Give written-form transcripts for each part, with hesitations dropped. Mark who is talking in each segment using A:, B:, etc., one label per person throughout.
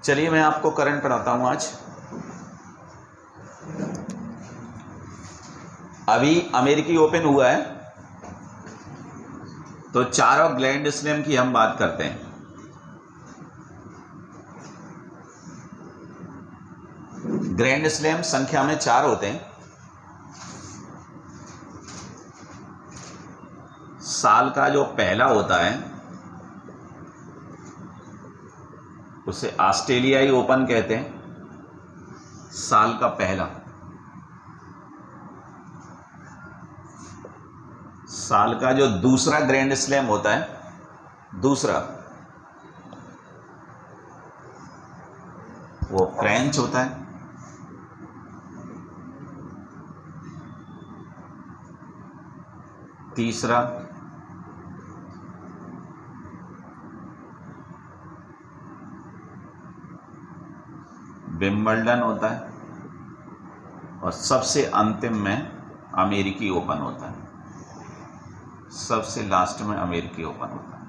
A: चलिए मैं आपको करंट पढ़ाता हूँ आज। अभी अमेरिकी ओपन हुआ है, तो चारों ग्रैंड स्लैम की हम बात करते हैं। ग्रैंड स्लैम संख्या में 4 होते हैं। साल का जो पहला होता है उसे ऑस्ट्रेलियाई ओपन कहते हैं। साल का पहला, साल का जो दूसरा ग्रैंड स्लैम होता है, दूसरा वो फ्रेंच होता है। तीसरा विंबलडन होता है, और सबसे अंतिम में अमेरिकी ओपन होता है। सबसे लास्ट में अमेरिकी ओपन होता है।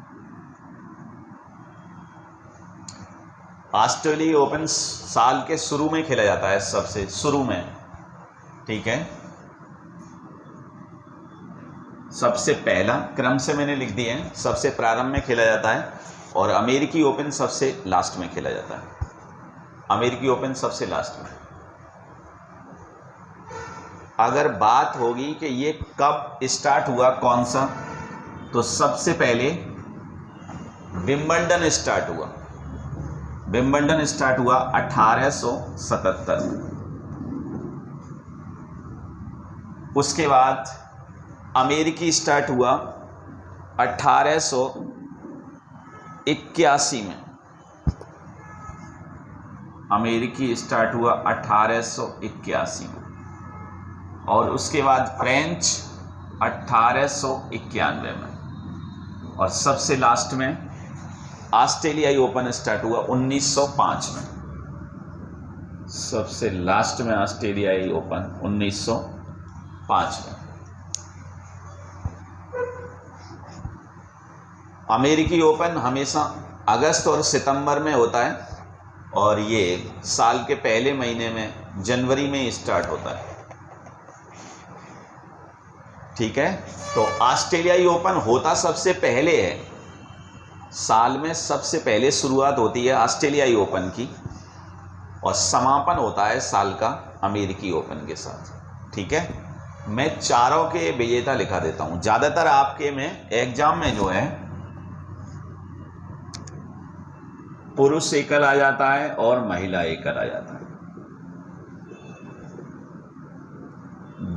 A: ऑस्ट्रेलिया ओपन साल के शुरू में खेला जाता है, सबसे शुरू में, ठीक है। सबसे पहला क्रम से मैंने लिख दिया है, सबसे प्रारंभ में खेला जाता है, और अमेरिकी ओपन सबसे लास्ट में खेला जाता है। अमेरिकी ओपन सबसे लास्ट में। अगर बात होगी कि ये कब स्टार्ट हुआ, कौन सा, तो सबसे पहले विंबलडन स्टार्ट हुआ। विंबलडन स्टार्ट हुआ 1877 में। उसके बाद अमेरिकी स्टार्ट हुआ 1881 में। अमेरिकी स्टार्ट हुआ 1881 में, और उसके बाद फ्रेंच 1891 में, और सबसे लास्ट में ऑस्ट्रेलियाई ओपन स्टार्ट हुआ 1905 में। सबसे लास्ट में ऑस्ट्रेलियाई ओपन 1905 में। अमेरिकी ओपन हमेशा अगस्त और सितंबर में होता है, और ये साल के पहले महीने में जनवरी में स्टार्ट होता है, ठीक है। तो ऑस्ट्रेलियाई ओपन होता सबसे पहले है, साल में सबसे पहले शुरुआत होती है ऑस्ट्रेलियाई ओपन की, और समापन होता है साल का अमेरिकी ओपन के साथ, ठीक है। मैं चारों के विजेता लिखा देता हूं। ज़्यादातर आपके में एग्जाम में जो है पुरुष एकल आ जाता है और महिला एकल आ जाता है।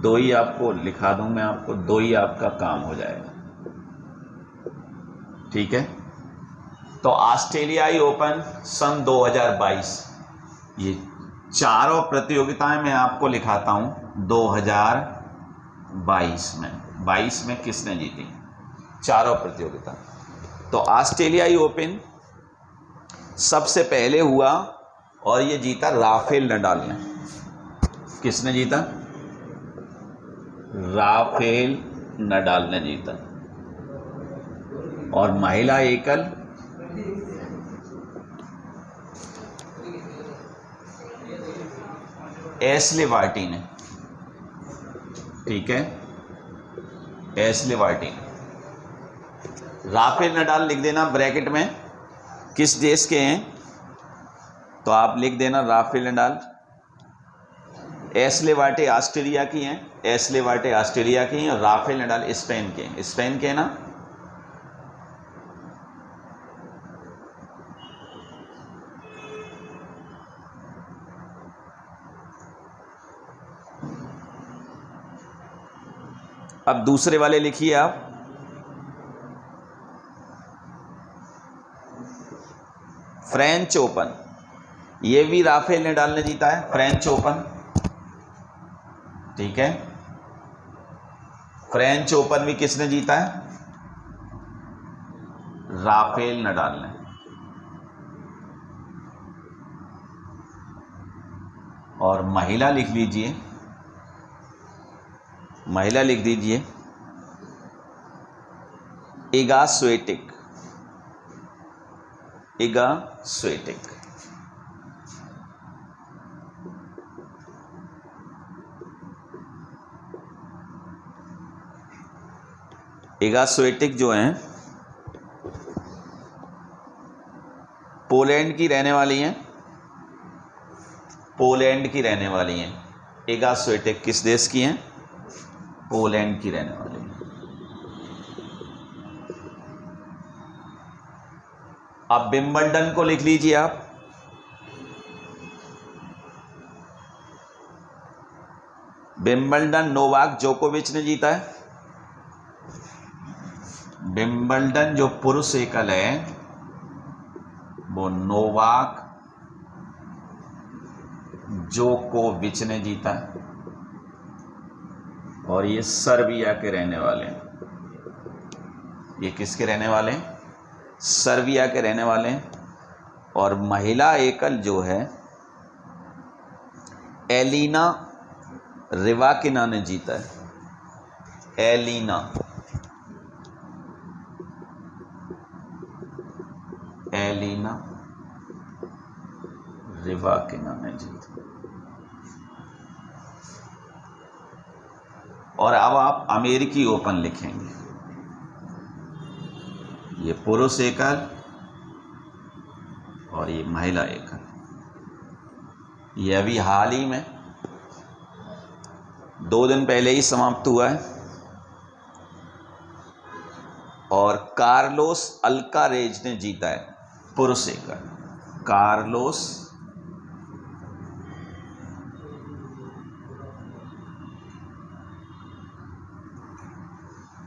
A: 2 ही आपको लिखा दूं मैं, आपको 2 ही आपका काम हो जाएगा, ठीक है। तो ऑस्ट्रेलियाई ओपन सन 2022, ये चारों प्रतियोगिताएं मैं आपको लिखाता हूं 2022 में। 22 में किसने जीती चारों प्रतियोगिता? तो ऑस्ट्रेलियाई ओपन सबसे पहले हुआ, और ये जीता राफेल नडाल ने। किसने जीता? राफेल नडाल ने जीता। और महिला एकल एशले बार्टी ने, ठीक है, एशले बार्टी ने। राफेल नडाल लिख देना ब्रैकेट में, किस देश के हैं, तो आप लिख देना Rafael Nadal. Ashleigh Barty Australia की हैं, एशले बार्टी ऑस्ट्रेलिया की हैं, और राफेल नडाल स्पेन के हैं। स्पेन के ना। अब दूसरे वाले लिखिए आप। फ्रेंच ओपन, ये भी राफेल नडाल ने जीता है, फ्रेंच ओपन, ठीक है। फ्रेंच ओपन भी किसने जीता है? राफेल नडाल ने। और महिला लिख लीजिए, महिला लिख दीजिए Iga Swiatek. Iga Swiatek. Iga Swiatek जो हैं पोलैंड की रहने वाली हैं, पोलैंड की रहने वाली हैं। इगा स्विएटेक किस देश की हैं? पोलैंड की रहने वाली हैं। अब विंबलडन को लिख लीजिए आप। विंबलडन नोवाक जोकोविच ने जीता है। विंबलडन जो पुरुष एकल है वो नोवाक जोकोविच ने जीता है और ये सर्बिया के रहने वाले हैं। ये किसके रहने वाले हैं? सर्बिया के रहने वाले हैं। और महिला एकल जो है एलिना रिवाकिना ने जीता है। एलिना रिवाकिना ने जीता। और अब आप अमेरिकी ओपन लिखेंगे। ये पुरुष एकल और ये महिला एकल। ये अभी हाल ही में 2 दिन पहले ही समाप्त हुआ है और कार्लोस अल्कारेज ने जीता है पुरुष एकल।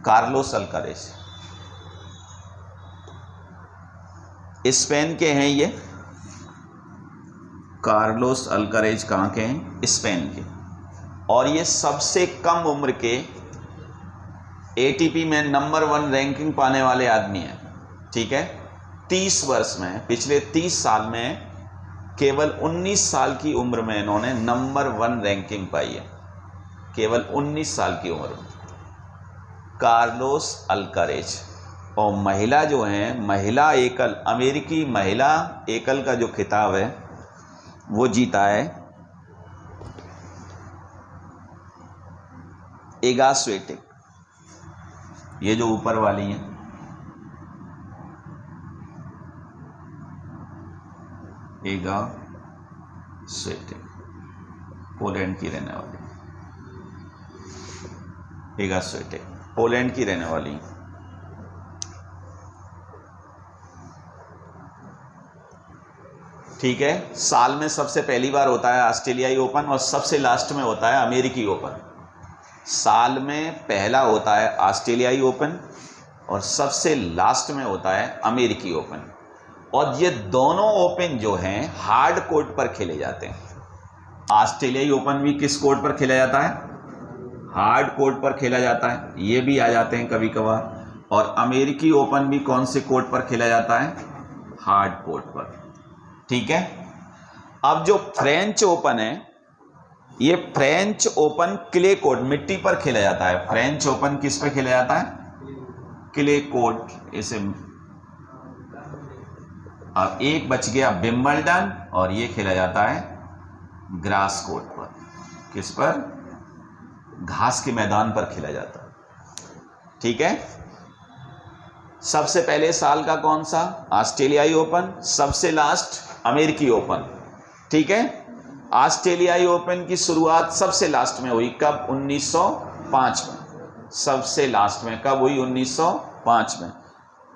A: कार्लोस अल्कारेज स्पेन के हैं। ये कार्लोस अल्कारेज कहाँ के हैं? स्पेन के। और ये सबसे कम उम्र के एटीपी में नंबर 1 रैंकिंग पाने वाले आदमी हैं। ठीक है, 30 वर्ष में, पिछले 30 साल में केवल 19 साल की उम्र में इन्होंने नंबर 1 रैंकिंग पाई है। केवल 19 साल की उम्र में कार्लोस अल्कारेज। और महिला जो हैं, महिला एकल, अमेरिकी महिला एकल का जो खिताब है वो जीता है इगा स्विएटेक। ये जो ऊपर वाली हैं इगा स्विएटेक, पोलैंड की रहने वाली। इगा स्विएटेक पोलैंड की रहने वाली। ठीक है, साल में सबसे पहली बार होता है ऑस्ट्रेलियाई ओपन और सबसे लास्ट में होता है अमेरिकी ओपन। साल में पहला होता है ऑस्ट्रेलियाई ओपन और सबसे लास्ट में होता है अमेरिकी ओपन। और ये दोनों ओपन जो हैं हार्ड कोर्ट पर खेले जाते हैं। ऑस्ट्रेलियाई ओपन भी किस कोर्ट पर खेला जाता है? हार्ड कोर्ट पर खेला जाता है। ये भी आ जाते हैं कभी कभार। और अमेरिकी ओपन भी कौन से कोर्ट पर खेला जाता है? हार्ड कोर्ट पर। ठीक है, अब जो फ्रेंच ओपन है, ये फ्रेंच ओपन क्ले कोर्ट, मिट्टी पर खेला जाता है। फ्रेंच ओपन किस पे खेला जाता है? Clay court. इसे अब एक बच गया विंबलडन और ये खेला जाता है ग्रास कोर्ट पर। किस पर? घास के मैदान पर खेला जाता है। ठीक है, सबसे पहले साल का कौन सा? ऑस्ट्रेलियाई ओपन। सबसे लास्ट अमेरिकी ओपन। ठीक है, ऑस्ट्रेलियाई ओपन की शुरुआत सबसे लास्ट में हुई। कब? 1905 में। सबसे लास्ट में कब हुई? 1905 में।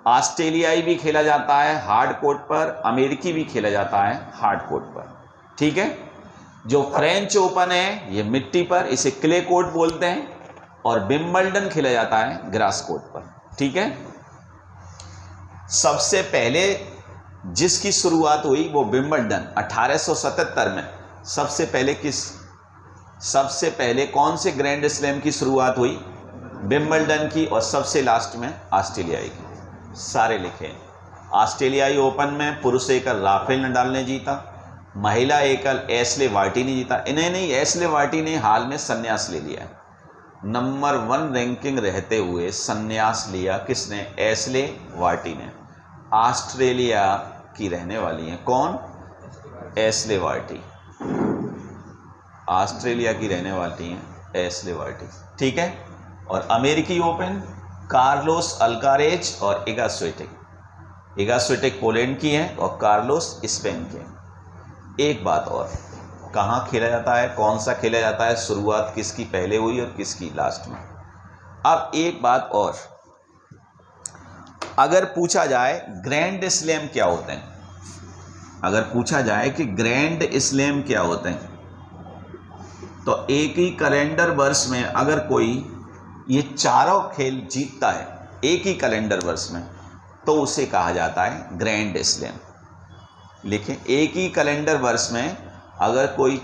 A: ऑस्ट्रेलियाई भी खेला जाता है हार्ड कोर्ट पर, अमेरिकी भी खेला जाता है हार्ड कोर्ट पर। ठीक है, जो फ्रेंच ओपन है ये मिट्टी पर, इसे क्ले कोर्ट बोलते हैं। और विंबलडन खेला जाता है ग्रास कोर्ट पर। ठीक है, सबसे पहले जिसकी शुरुआत हुई वो विंबलडन 1877 में। सबसे पहले कौन से ग्रैंड स्लैम की शुरुआत हुई? विंबलडन की। और सबसे लास्ट में ऑस्ट्रेलियाई की। सारे लिखे। ऑस्ट्रेलियाई ओपन में पुरुष एकल राफेल नडाल ने जीता, महिला एकल एशले वार्टी ने जीता। इन्हें नहीं, एशले वार्टी ने हाल में संन्यास ले लिया है। नंबर 1 रैंकिंग रहते हुए संन्यास लिया। किसने? एशले वार्टी ने। ऑस्ट्रेलिया की रहने वाली हैं। कौन? एशले बार्टी, ऑस्ट्रेलिया की रहने वाली हैं एशले बार्टी, ठीक है। और अमेरिकी ओपन कार्लोस अल्कारेज और Iga Swiatek. Iga Swiatek Poland की हैं और कार्लोस स्पेन के हैं। एक बात और, कहाँ खेला जाता है, कौन सा खेला जाता है, शुरुआत किसकी पहले हुई और किसकी लास्ट में। अब एक बात और, अगर पूछा जाए ग्रैंड स्लैम क्या होते हैं, अगर पूछा जाए कि ग्रैंड स्लैम क्या होते हैं, तो एक ही कैलेंडर वर्ष में अगर कोई ये चारों खेल जीतता है एक ही कैलेंडर वर्ष में, तो उसे कहा जाता है ग्रैंड स्लैम। लिखें, एक ही कैलेंडर वर्ष में अगर कोई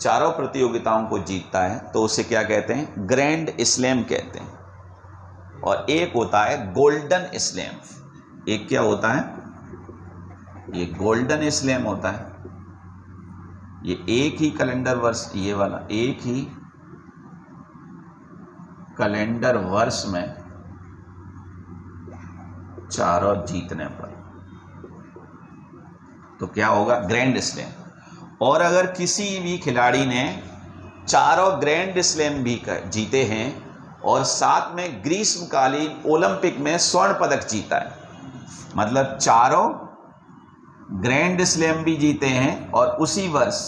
A: चारों प्रतियोगिताओं को जीतता है तो उसे क्या कहते हैं? ग्रैंड स्लैम कहते हैं। और एक होता है गोल्डन स्लैम। एक क्या होता है? ये गोल्डन स्लैम होता है। ये एक ही कैलेंडर वर्ष, ये वाला एक ही कैलेंडर वर्ष में चारों जीतने पर तो क्या होगा? Grand slam. और अगर किसी भी खिलाड़ी ने चारों ग्रैंड स्लैम भी जीते हैं और साथ में ग्रीष्मकालीन ओलंपिक में स्वर्ण पदक जीता है, मतलब चारों ग्रैंड स्लैम भी जीते हैं और उसी वर्ष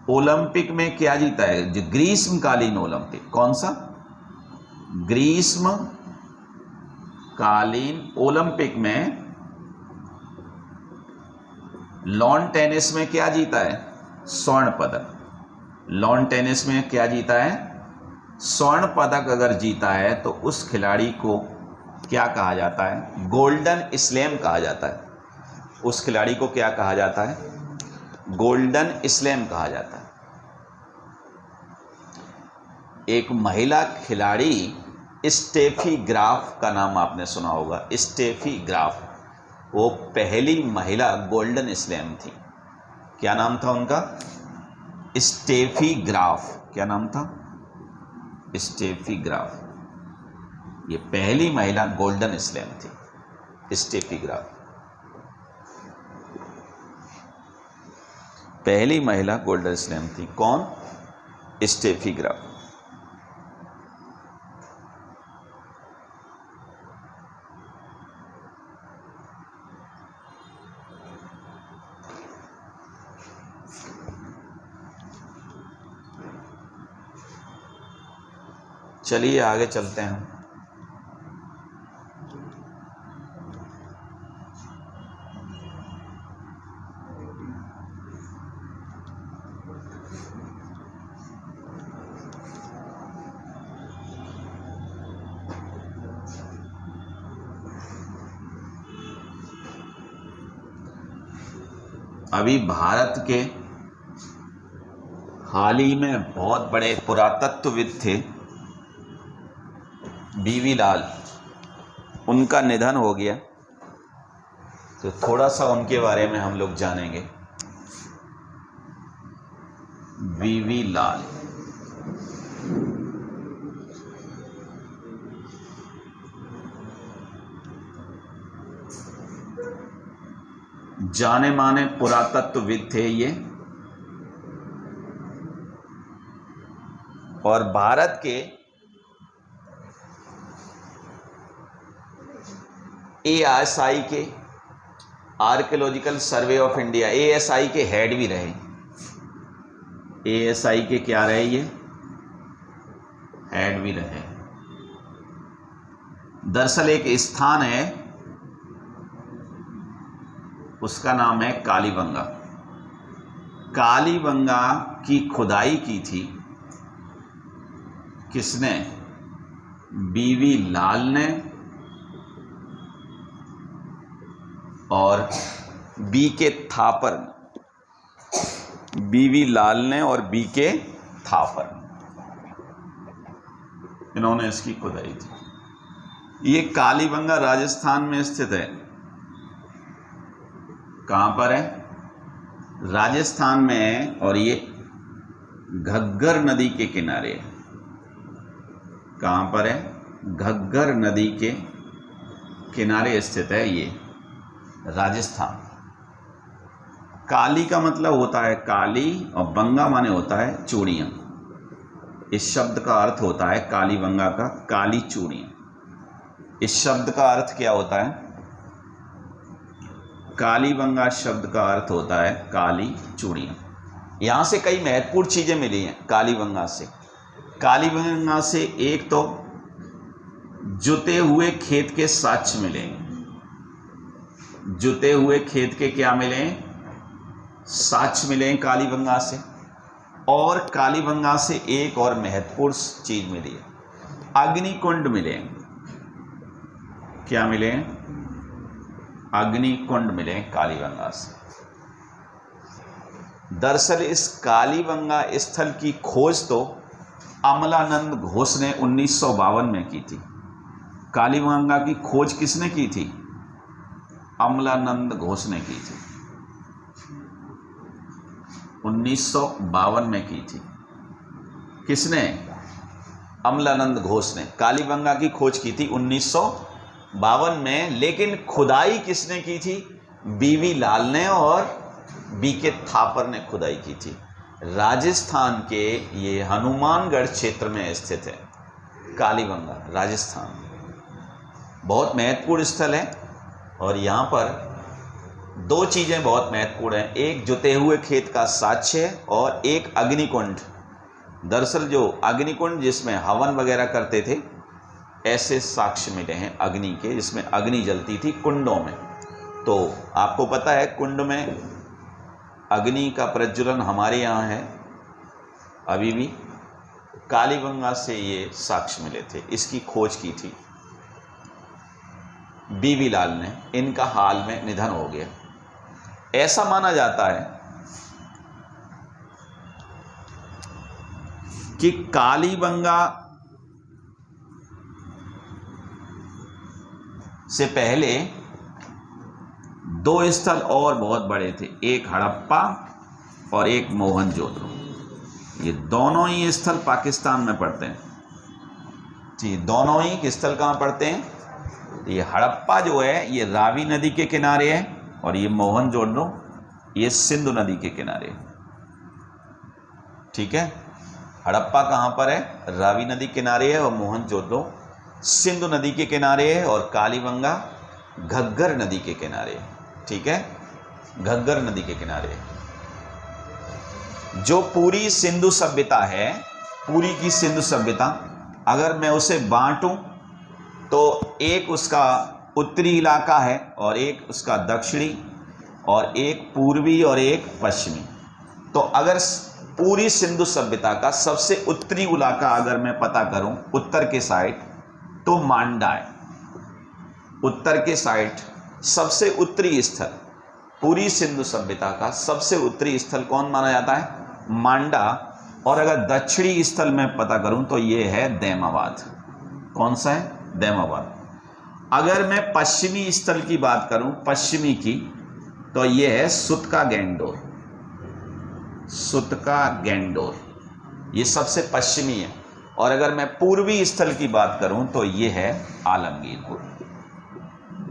A: ओलंपिक में क्या जीता है? जो ग्रीष्मकालीन ओलंपिक, कौन सा? ग्रीष्मकालीन ओलंपिक में लॉन टेनिस में क्या जीता है? स्वर्ण पदक। लॉन टेनिस में क्या जीता है? स्वर्ण पदक अगर जीता है तो उस खिलाड़ी को क्या कहा जाता है? गोल्डन स्लैम कहा जाता है। उस खिलाड़ी को क्या कहा जाता है? गोल्डन स्लैम कहा जाता है। एक महिला खिलाड़ी स्टेफी ग्राफ का नाम आपने सुना होगा। स्टेफी ग्राफ, वो पहली महिला गोल्डन स्लैम थी। क्या नाम था उनका? Steffi Graf. क्या नाम था? Steffi Graf. ये पहली महिला गोल्डन स्लैम थी, स्टेफी ग्राफ। पहली महिला गोल्डन स्लैम थी। कौन? Steffi Graf. चलिए आगे चलते हैं। अभी भारत के हाल ही में बहुत बड़े पुरातत्वविद थे बीवी लाल, उनका निधन हो गया, तो थोड़ा सा उनके बारे में हम लोग जानेंगे। बीवी लाल जाने माने पुरातत्वविद थे ये, और भारत के ASI के archaeological survey of India, ASI के हेड भी रहे। ASI के क्या रहे? ये हेड भी रहे। दरअसल एक स्थान है, उसका नाम है कालीबंगा। कालीबंगा की खुदाई की थी किसने? बीवी लाल ने और BK थापर ने। बीवी लाल ने और BK थापर, इन्होंने इसकी खुदाई थी। ये कालीबंगा राजस्थान में स्थित है। कहाँ पर है? राजस्थान में है, और ये घग्गर नदी के किनारे है। कहाँ पर है? घग्गर नदी के किनारे स्थित है ये राजस्थान। काली का मतलब होता है काली और बंगा माने होता है चूड़ियाँ। इस शब्द का अर्थ होता है काली बंगा का काली चूड़ियाँ। इस शब्द का अर्थ क्या होता है? काली बंगा शब्द का अर्थ होता है काली चूड़ियाँ। यहाँ से कई महत्वपूर्ण चीज़ें मिली हैं काली बंगा से। काली बंगा से एक तो जुते हुए खेत के साक्ष्य मिलेंगे। जुते हुए खेत के क्या मिले? साक्ष्य मिले काली बंगा से। और काली बंगा से एक और महत्वपूर्ण चीज मिली है, अग्निकुंड मिले। क्या मिले? अग्निकुंड मिले काली बंगा से। दरअसल इस काली बंगा स्थल की खोज तो अमलानंद घोष ने 1952 में की थी। काली बंगा की खोज किसने की थी? अमलानंद घोष ने की थी। 1952 में की थी। किसने? अमलानंद घोष ने काली बंगा की खोज की थी 1952 में। लेकिन खुदाई किसने की थी? बीवी लाल ने और बीके थापर ने खुदाई की थी। राजस्थान के ये हनुमानगढ़ क्षेत्र में स्थित है काली बंगा, राजस्थान। बहुत महत्वपूर्ण स्थल है और यहाँ पर दो चीज़ें बहुत महत्वपूर्ण हैं, एक जुते हुए खेत का साक्ष्य है और एक अग्निकुंड। दरअसल जो अग्निकुंड जिसमें हवन वगैरह करते थे, ऐसे साक्ष्य मिले हैं अग्नि के, जिसमें अग्नि जलती थी कुंडों में। तो आपको पता है कुंड में अग्नि का प्रज्वलन हमारे यहाँ है अभी भी। कालीबंगा से ये साक्ष्य मिले थे, इसकी खोज की थी बीबी लाल ने। इनका हाल में निधन हो गया। ऐसा माना जाता है कि कालीबंगा से पहले दो स्थल और बहुत बड़े थे, एक हड़प्पा और एक मोहनजोदड़ो। ये दोनों ही स्थल पाकिस्तान में पड़ते हैं जी। दोनों ही स्थल कहाँ पड़ते हैं? ये हड़प्पा जो है ये रावी नदी के किनारे है और ये मोहनजोदड़ो ये सिंधु नदी के किनारे है। ठीक है, हड़प्पा कहाँ पर है? रावी नदी किनारे है और मोहनजोदड़ो सिंधु नदी के किनारे है और कालीबंगा घग्गर नदी के किनारे है। ठीक है, घग्गर नदी के किनारे है। जो पूरी सिंधु सभ्यता है, पूरी की सिंधु सभ्यता अगर मैं उसे बांटूं तो एक उसका उत्तरी इलाका है और एक उसका दक्षिणी और एक पूर्वी और एक पश्चिमी। तो अगर पूरी सिंधु सभ्यता का सबसे उत्तरी इलाका अगर मैं पता करूं उत्तर के साइड, तो मांडा है। उत्तर के साइड सबसे उत्तरी स्थल, पूरी सिंधु सभ्यता का सबसे उत्तरी स्थल कौन माना जाता है? मांडा। और अगर दक्षिणी स्थल में पता करूं तो ये है दैमाबाद। कौन सा है? दैमाबाद। अगर मैं पश्चिमी स्थल की बात करूं, पश्चिमी की, तो ये है सुतका गैंडोर। सुतका गैंडोर ये सबसे पश्चिमी है। और अगर मैं पूर्वी स्थल की बात करूं तो ये है आलमगीरपुर।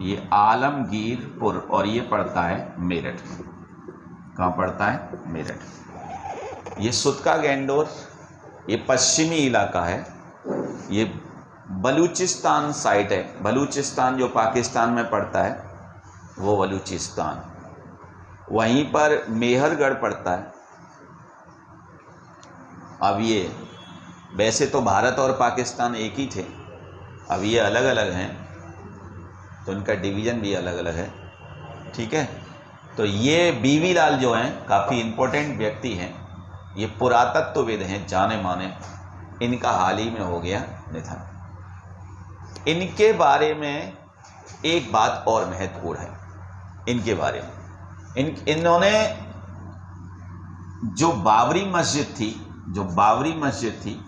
A: ये आलमगीरपुर और ये पड़ता है मेरठ। कहाँ पड़ता है? मेरठ। ये सुतका गैंडोर ये पश्चिमी इलाका है। ये बलूचिस्तान साइट है। बलूचिस्तान जो पाकिस्तान में पड़ता है वो बलूचिस्तान। वहीं पर मेहरगढ़ पड़ता है। अब ये वैसे तो भारत और पाकिस्तान एक ही थे, अब ये अलग अलग हैं तो इनका डिवीज़न भी अलग अलग है। ठीक है, तो ये बीवी लाल जो हैं काफ़ी इम्पोर्टेंट व्यक्ति हैं, ये पुरातत्वविद हैं जाने माने। इनका हाल ही में हो गया निधन। इनके बारे में एक बात और महत्वपूर्ण है इनके बारे में। इन्होंने जो बाबरी मस्जिद थी,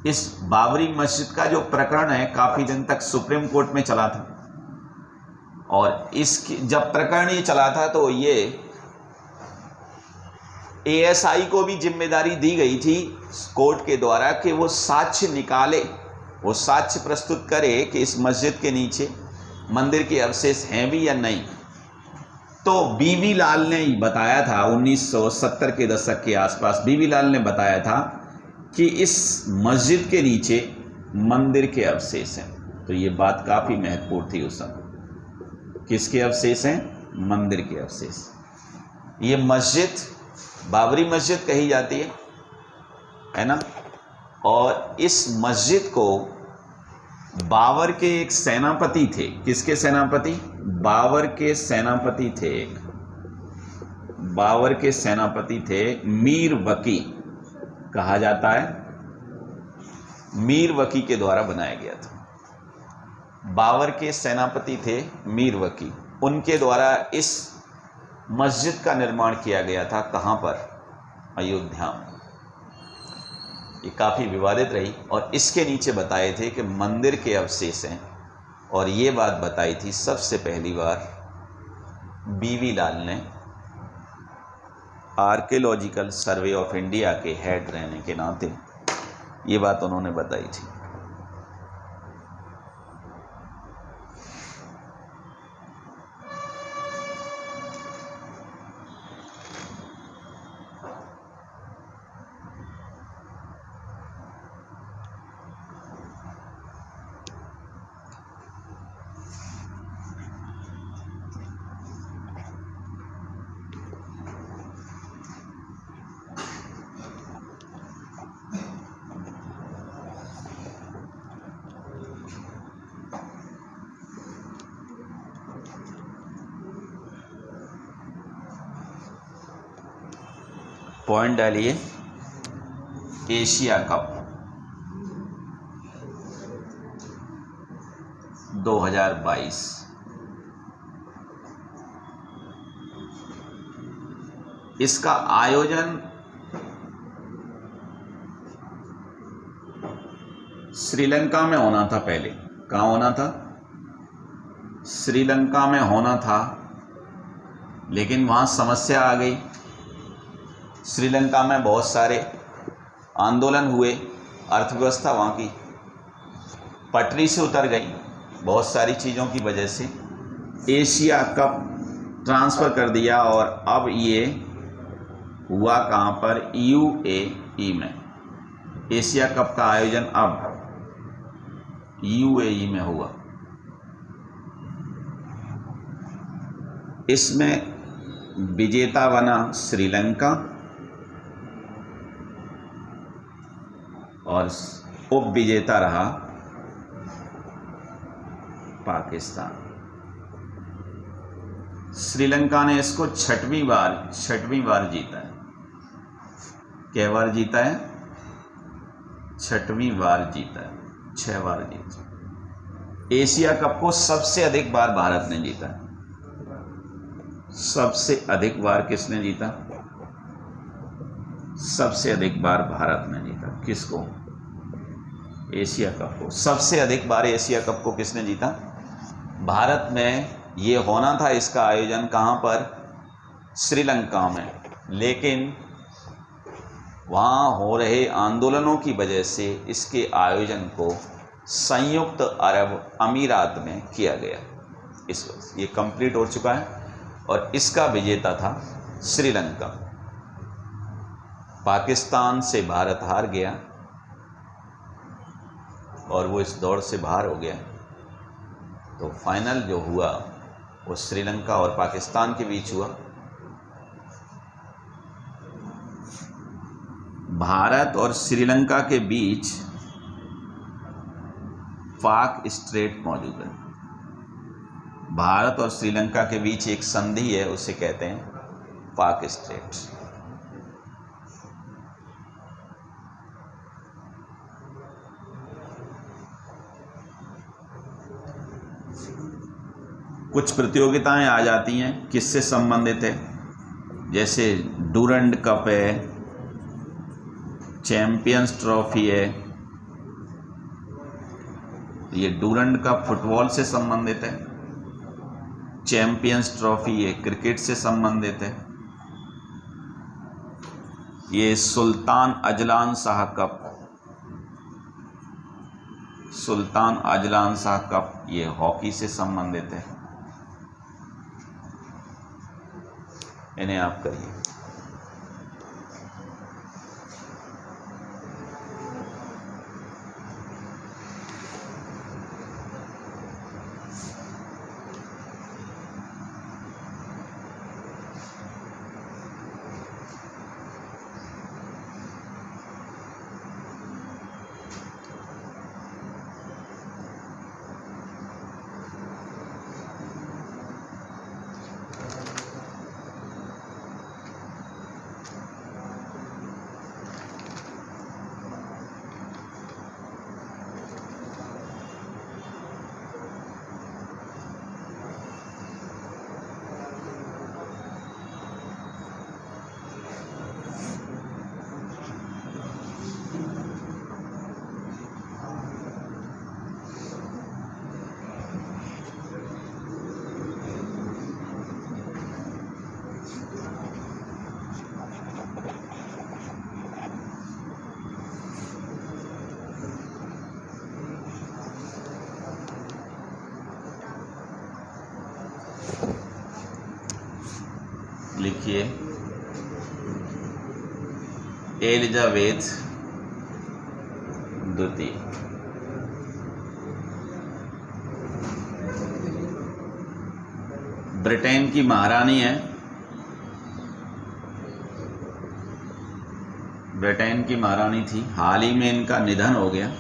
A: इस बाबरी मस्जिद का जो प्रकरण है काफ़ी दिन तक सुप्रीम कोर्ट में चला था। और इसकी जब प्रकरण ये चला था तो ये एएसआई को भी जिम्मेदारी दी गई थी कोर्ट के द्वारा कि वो साक्ष्य निकाले वो साक्ष्य प्रस्तुत करे कि इस मस्जिद के नीचे मंदिर के अवशेष हैं भी या नहीं। तो बीवी लाल ने बताया था 1970 के दशक के आसपास, बीवी लाल ने बताया था कि इस मस्जिद के नीचे मंदिर के अवशेष हैं। तो ये बात काफ़ी महत्वपूर्ण थी उस समय। किसके अवशेष हैं? मंदिर के अवशेष। ये मस्जिद बाबरी मस्जिद कही जाती है ना। और इस मस्जिद को बाबर के एक सेनापति थे। किसके सेनापति? बाबर के सेनापति थे। बाबर के सेनापति थे मीर वकी, कहा जाता है मीर वकी के द्वारा बनाया गया था। बाबर के सेनापति थे मीर वकी, उनके द्वारा इस मस्जिद का निर्माण किया गया था। कहाँ पर? अयोध्या में। ये काफ़ी विवादित रही और इसके नीचे बताए थे कि मंदिर के अवशेष हैं। और ये बात बताई थी सबसे पहली बार बीवी लाल ने, आर्कियोलॉजिकल सर्वे ऑफ इंडिया के हेड रहने के नाते ये बात उन्होंने बताई थी। पॉइंट डालिए। एशिया कप 2022, इसका आयोजन श्रीलंका में होना था। पहले कहाँ होना था? श्रीलंका में होना था, लेकिन वहाँ समस्या आ गई। श्रीलंका में बहुत सारे आंदोलन हुए, अर्थव्यवस्था वहाँ की पटरी से उतर गई बहुत सारी चीज़ों की वजह से। एशिया कप ट्रांसफ़र कर दिया और अब ये हुआ कहाँ पर? UAE में। एशिया कप का आयोजन अब UAE में हुआ। इसमें विजेता बना श्रीलंका और उप विजेता रहा पाकिस्तान। श्रीलंका ने इसको छठवीं बार जीता है। क्या बार जीता है? छठवीं बार जीता है। 6 बार जीता। एशिया कप को सबसे अधिक बार भारत ने जीता है। सबसे अधिक बार किसने जीता? सबसे अधिक बार भारत ने जीता। किसको? एशिया कप को। सबसे अधिक बार एशिया कप को किसने जीता? भारत में। ये होना था इसका आयोजन कहाँ पर? श्रीलंका में, लेकिन वहाँ हो रहे आंदोलनों की वजह से इसके आयोजन को संयुक्त अरब अमीरात में किया गया। इस वक्त ये कंप्लीट हो चुका है और इसका विजेता था श्रीलंका। पाकिस्तान से भारत हार गया और वो इस दौड़ से बाहर हो गया। तो फाइनल जो हुआ वो श्रीलंका और पाकिस्तान के बीच हुआ। भारत और श्रीलंका के बीच पाक स्ट्रेट मौजूद है। भारत और श्रीलंका के बीच एक संधि है, उसे कहते हैं पाक स्ट्रेट। कुछ प्रतियोगिताएं आ जाती हैं किससे संबंधित है, जैसे डूरंड कप है, चैंपियंस ट्रॉफी है। ये डूरंड कप फुटबॉल से संबंधित है, चैंपियंस ट्रॉफी ये क्रिकेट से संबंधित है, ये Sultan Azlan Shah cup Sultan Azlan Shah cup, ये हॉकी से संबंधित है। इन्हें आप करिए। लिखिए एलिजाबेथ द्वितीय। ब्रिटेन की महारानी है। ब्रिटेन की महारानी थी, हाल ही में इनका निधन हो गया।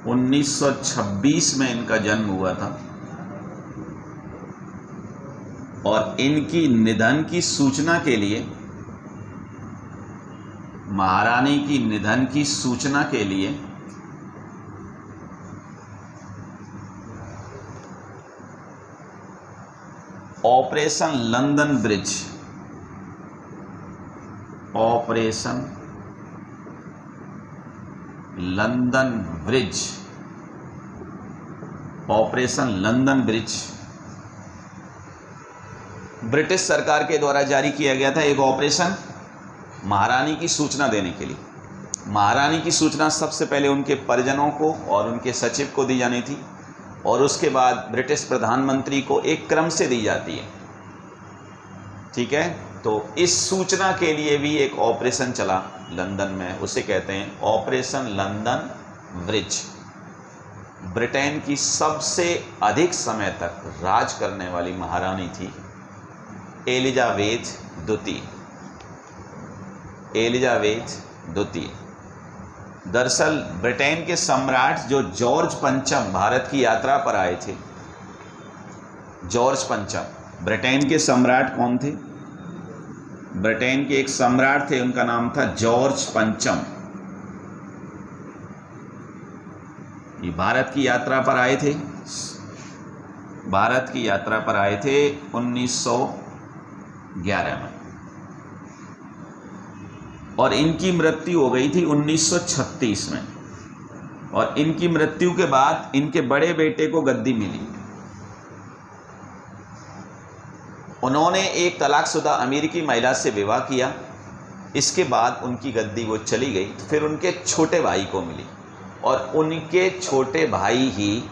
A: उन्नीस 1926 में इनका जन्म हुआ था और इनकी निधन की सूचना के लिए, महारानी की निधन की सूचना के लिए operation London bridge, operation London bridge, operation London bridge British सरकार के द्वारा जारी किया गया था। एक ऑपरेशन महारानी की सूचना देने के लिए। महारानी की सूचना सबसे पहले उनके परिजनों को और उनके सचिव को दी जानी थी और उसके बाद ब्रिटिश प्रधानमंत्री को एक क्रम से दी जाती है। ठीक है, तो इस सूचना के लिए भी एक ऑपरेशन चला लंदन में, उसे कहते हैं ऑपरेशन लंदन ब्रिज। ब्रिटेन की सबसे अधिक समय तक राज करने वाली महारानी थी एलिजाबेथ द्वितीय। एलिजाबेथ द्वितीय दरअसल ब्रिटेन के सम्राट जो जॉर्ज पंचम भारत की यात्रा पर आए थे। जॉर्ज पंचम ब्रिटेन के सम्राट कौन थे? ब्रिटेन के एक सम्राट थे, उनका नाम था जॉर्ज पंचम। ये भारत की यात्रा पर आए थे। भारत की यात्रा पर आए थे 1911 में और इनकी मृत्यु हो गई थी 1936 में। और इनकी मृत्यु के बाद इनके बड़े बेटे को गद्दी मिली। उन्होंने एक तलाकशुदा अमेरिकी महिला से विवाह किया। इसके बाद उनकी गद्दी वो चली गई, फिर उनके छोटे भाई को मिली और उनके छोटे भाई ही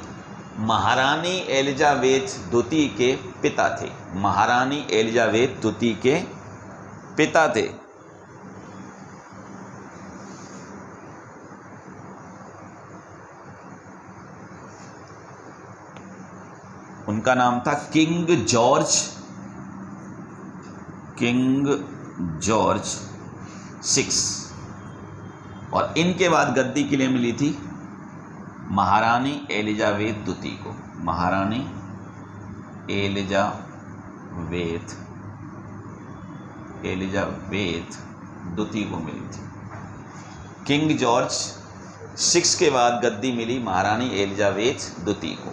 A: महारानी एलिजाबेथ द्वितीय के पिता थे। महारानी एलिजाबेथ द्वितीय के पिता थे। उनका नाम था किंग जॉर्ज 6 और इनके बाद गद्दी के लिए मिली थी महारानी एलिजाबेथ द्वितीय को। महारानी एलिजाबेथ द्वितीय को मिली थी। किंग जॉर्ज 6 के बाद गद्दी मिली महारानी एलिजाबेथ द्वितीय को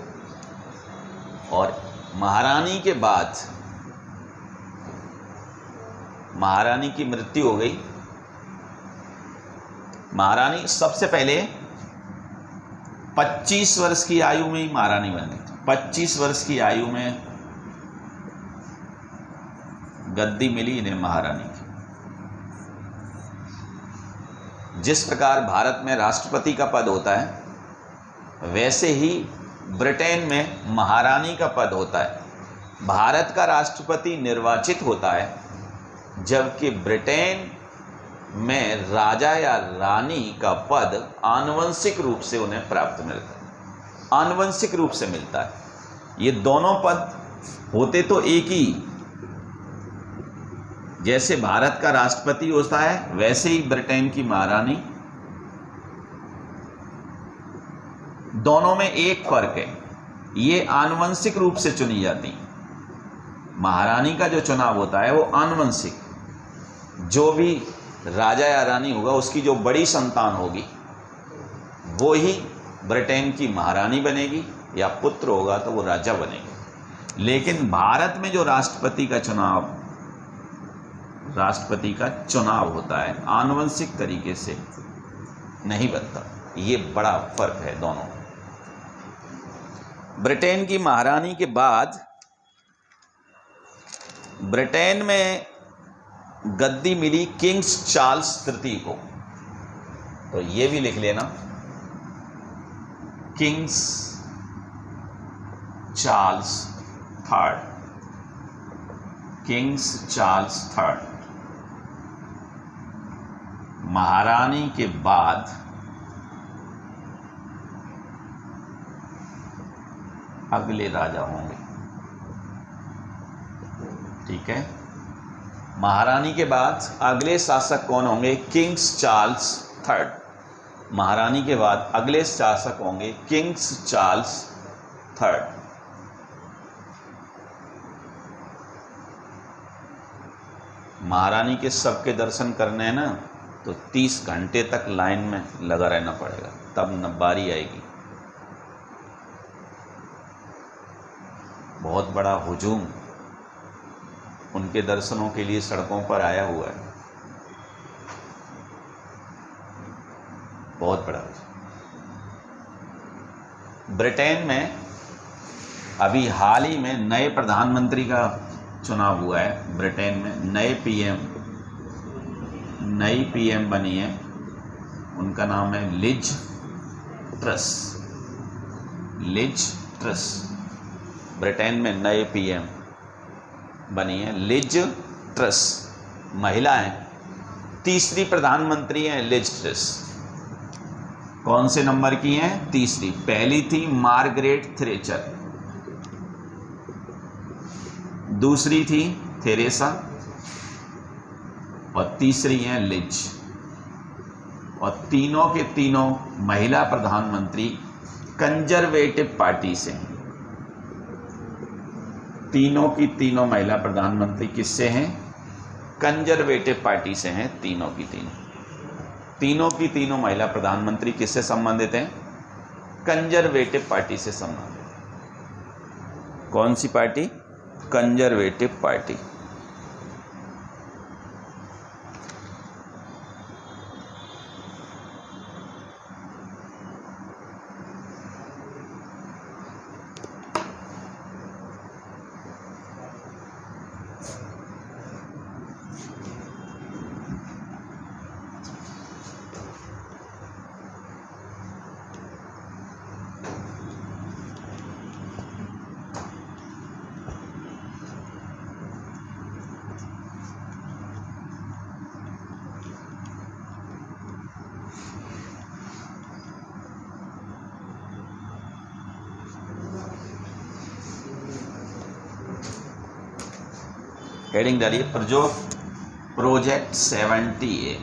A: और महारानी के बाद महारानी की मृत्यु हो गई। महारानी सबसे पहले 25 वर्ष की आयु में ही महारानी बनी थी। 25 वर्ष की आयु में गद्दी मिली इन्हें महारानी की। जिस प्रकार भारत में राष्ट्रपति का पद होता है वैसे ही ब्रिटेन में महारानी का पद होता है। भारत का राष्ट्रपति निर्वाचित होता है जबकि ब्रिटेन में राजा या रानी का पद आनुवंशिक रूप से उन्हें प्राप्त मिलता है, आनुवंशिक रूप से मिलता है। ये दोनों पद होते तो एक ही, जैसे भारत का राष्ट्रपति होता है वैसे ही ब्रिटेन की महारानी। दोनों में एक फर्क है, ये आनुवंशिक रूप से चुनी जाती हैं। महारानी का जो चुनाव होता है वो आनुवंशिक, जो भी राजा या रानी होगा उसकी जो बड़ी संतान होगी वो ही ब्रिटेन की महारानी बनेगी, या पुत्र होगा तो वो राजा बनेगी। लेकिन भारत में जो राष्ट्रपति का चुनाव होता है आनुवंशिक तरीके से नहीं बनता। ये बड़ा फर्क है दोनों। ब्रिटेन की महारानी के बाद ब्रिटेन में गद्दी मिली किंग्स चार्ल्स तृतीय को, तो ये भी लिख लेना, Kings Charles third, Kings Charles third. महारानी के बाद अगले राजा होंगे, ठीक है। महारानी के बाद अगले शासक कौन होंगे? Kings Charles third. महारानी के बाद अगले शासक होंगे किंग्स चार्ल्स थर्ड। महारानी के सबके दर्शन करने हैं ना तो 30 घंटे तक लाइन में लगा रहना पड़ेगा, तब न बारी आएगी। बहुत बड़ा हुजूम उनके दर्शनों के लिए सड़कों पर आया हुआ है, बहुत बड़ा। ब्रिटेन में अभी हाल ही में नए प्रधानमंत्री का चुनाव हुआ है। ब्रिटेन में नई पीएम बनी है, उनका नाम है Liz Truss. Liz Truss Britain में नए पीएम बनी है, लिज ट्रस। महिला है, तीसरी प्रधानमंत्री हैं लिज ट्रस। कौन से नंबर की हैं? तीसरी। पहली थी मार्गरेट थ्रेचर, दूसरी थी थेरेसा और तीसरी हैं लिज। और तीनों के तीनों महिला प्रधानमंत्री कंजर्वेटिव पार्टी से हैं। तीनों की तीनों महिला प्रधानमंत्री किससे हैं? कंजर्वेटिव पार्टी से हैं। तीनों की तीनों महिला प्रधानमंत्री किससे संबंधित हैं? कंजर्वेटिव पार्टी से संबंधित। कौन सी पार्टी? Conservative party. हेडिंग डालिए प्रोजेक्ट 70A।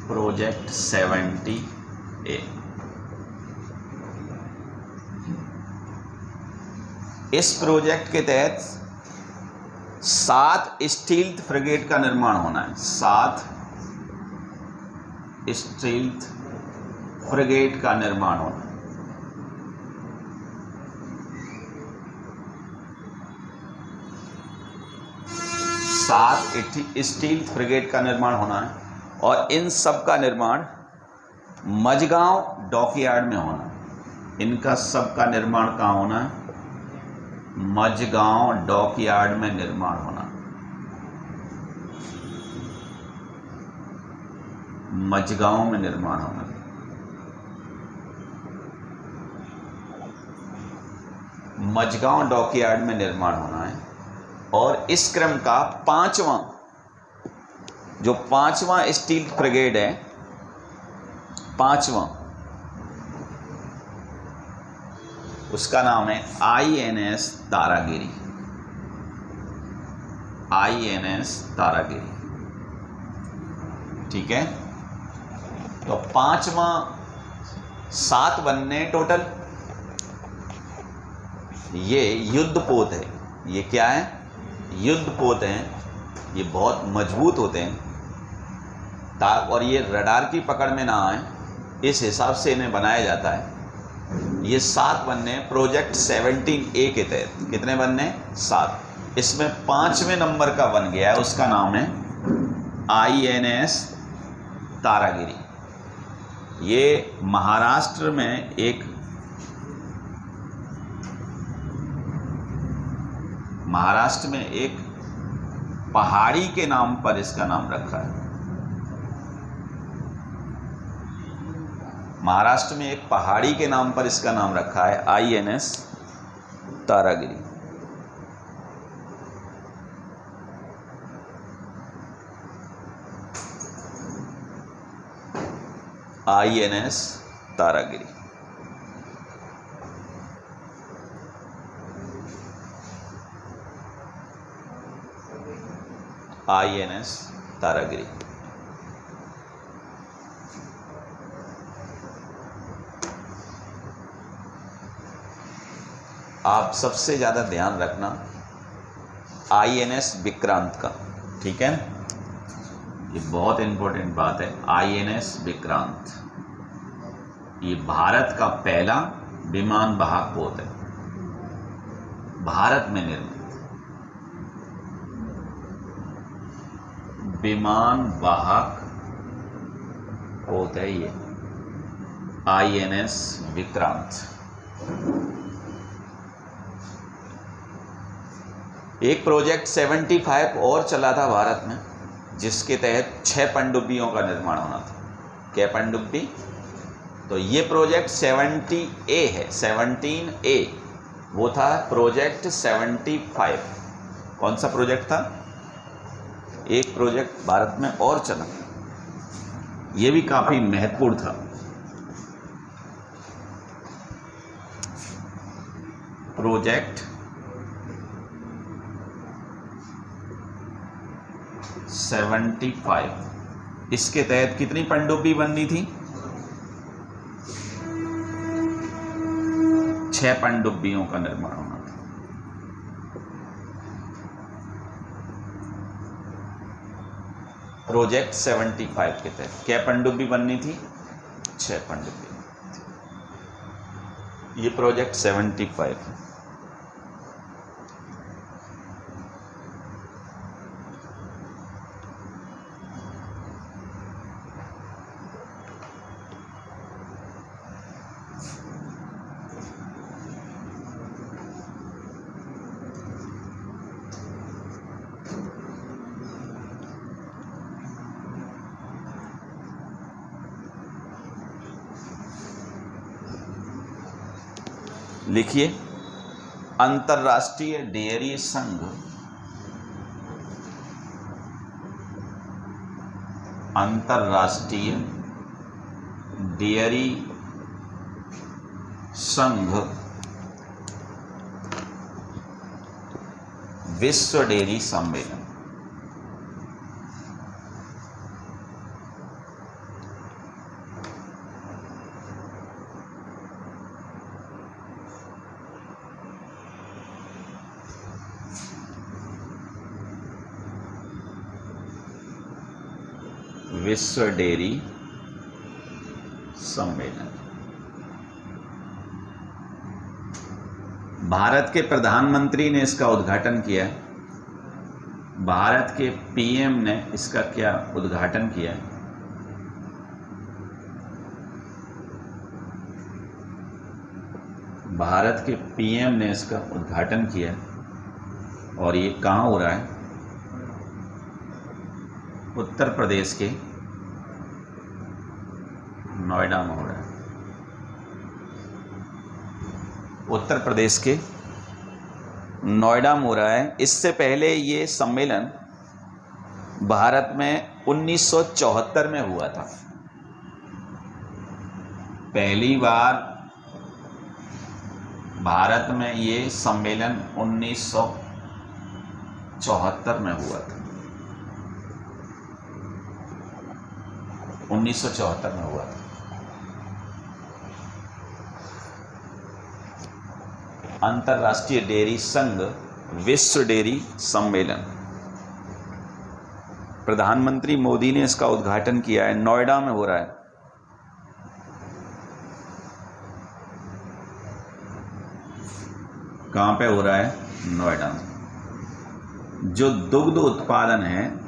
A: Project 70A। इस प्रोजेक्ट के तहत 7 स्टील्थ फ्रिगेट का निर्माण होना है। 7 स्टील्थ फ्रिगेट का निर्माण होना है। 7 स्टील फ्रिगेट का निर्माण होना है और इन सब का निर्माण मझगांव डॉकयार्ड में होना है। इनका सब का निर्माण कहाँ होना है? मझगांव डॉकयार्ड में निर्माण होना। मझगांव में निर्माण होना है। मझगांव डॉकयार्ड में निर्माण होना है। और इस क्रम का पांचवां स्टील फ्रिगेड है, पांचवां, उसका नाम है INS तारागिरी। INS तारागिरी, ठीक है। तो पांचवां, 7 बनने टोटल। ये युद्धपोत है, ये क्या है, युद्धपोत हैं। ये बहुत मजबूत होते हैं और ये रडार की पकड़ में ना आए, इस हिसाब से इन्हें बनाया जाता है। ये 7 बनने प्रोजेक्ट 17A के तहत। कितने बनने? 7। इसमें 5वें नंबर का बन गया है, उसका नाम है INS तारागिरी। ये महाराष्ट्र में एक पहाड़ी के नाम पर इसका नाम रखा है। महाराष्ट्र में एक पहाड़ी के नाम पर इसका नाम रखा है, INS Taragiri. INS Taragiri. INS Taragiri. आप सबसे ज़्यादा ध्यान रखना INS विक्रांत का, ठीक है। ये बहुत इंपॉर्टेंट बात है। INS विक्रांत ये भारत का पहला विमान वाहक पोत है, भारत में निर्मित विमान वाहक पोत है ये INS विक्रांत। एक प्रोजेक्ट 75 और चला था भारत में, जिसके तहत 6 पनडुब्बियों का निर्माण होना था। क्या पनडुब्बी? तो ये प्रोजेक्ट 70A है, 17A। वो था प्रोजेक्ट 75। कौन सा प्रोजेक्ट था? एक प्रोजेक्ट भारत में और चला, ये भी काफी महत्वपूर्ण था। प्रोजेक्ट 75। इसके तहत कितनी पनडुब्बी बननी थी? 6 पनडुब्बियों का निर्माण होना था। प्रोजेक्ट 75 के तहत क्या पनडुब्बी बननी थी? 6 पनडुब्बी। ये प्रोजेक्ट 75 है। लिखिए, अंतर्राष्ट्रीय डेयरी संघ, अंतर्राष्ट्रीय डेयरी संघ विश्व डेयरी सम्मेलन। विश्व डेयरी सम्मेलन। भारत के प्रधानमंत्री ने इसका उद्घाटन किया। भारत के PM ने इसका क्या उद्घाटन किया? भारत के PM ने इसका उद्घाटन किया। और ये कहाँ हो रहा है? उत्तर प्रदेश के नोएडा में हो रहा है। उत्तर प्रदेश के नोएडा में हो रहा है। इससे पहले ये सम्मेलन भारत में 1974 में हुआ था। पहली बार भारत में ये सम्मेलन 1974 में हुआ था। 1974 में हुआ था। अंतर्राष्ट्रीय डेयरी संघ विश्व डेयरी सम्मेलन। प्रधानमंत्री मोदी ने इसका उद्घाटन किया है। नोएडा में हो रहा है। कहाँ पे हो रहा है? नोएडा में। जो दुग्ध उत्पादन है